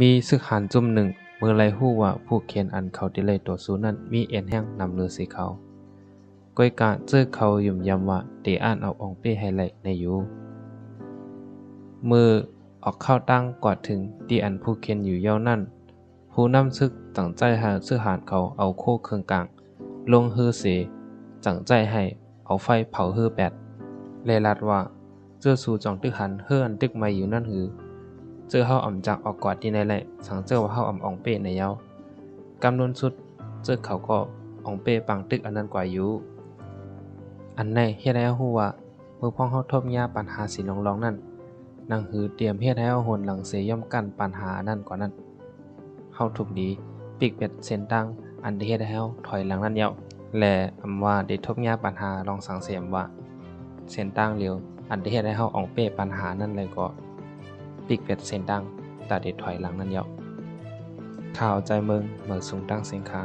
มีซึกหานจุ่มหนึ่งเมื่อไรฮู้ว่าผู้เขียนอันเขาติไลต่อสู้นั้นมีเอ็นแห้งนำเลือสิเขาก้อยกะเจอเขายุ่มยำว่าเตอ่านเอาอองเป้ให้ไหลในอยู่มือออกเข้าตั้งกว่าถึงที่อันผู้เขียนอยู่เย้านั่นผู้นำซึกตั้งใจหาซึกหานเขาเอาโคเครื่องกลางลงฮือเสจังใจให้เอาไฟเผาฮือแปดเลลัดว่าเจอสู่จองตึกหันเฮืออันตึกไม่อยู่นั่นหือเจอเฮาอ่ำจักออกกอดที่ในแหละสังเจอว่าเฮาอ่ำอองเป้ในเย้ากำนวนสุดเจอเขาก็อองเป้ปังตึกอันนั้นกว่าอยู่อันในเฮ็ดให้เฮาฮู้ว่าเมื่อพ้องเฮาทบยาปัญหาสิลองๆนั่นนังหือเตรียมเฮ็ดให้เฮาโหนหลังเสย่อมกันปัญหานั้นกว่านั้นเฮาทุกดีปิกเป็ดเส้นตั้งอันที่เฮ็ดให้เฮาถอยหลังนั้นเย้าและอำว่าได้ทบยาปัญหาลองสังเสมว่าเส้นตั้งเร็วอันที่เฮ็ดให้เฮาอองเป้ปัญหานั้นเลยก็ปิกเป็ดเส้นตั้งตาได้ถอยหลังนั้นเย้าข่าวใจเมืองเมืองสูงตั้งสินค้า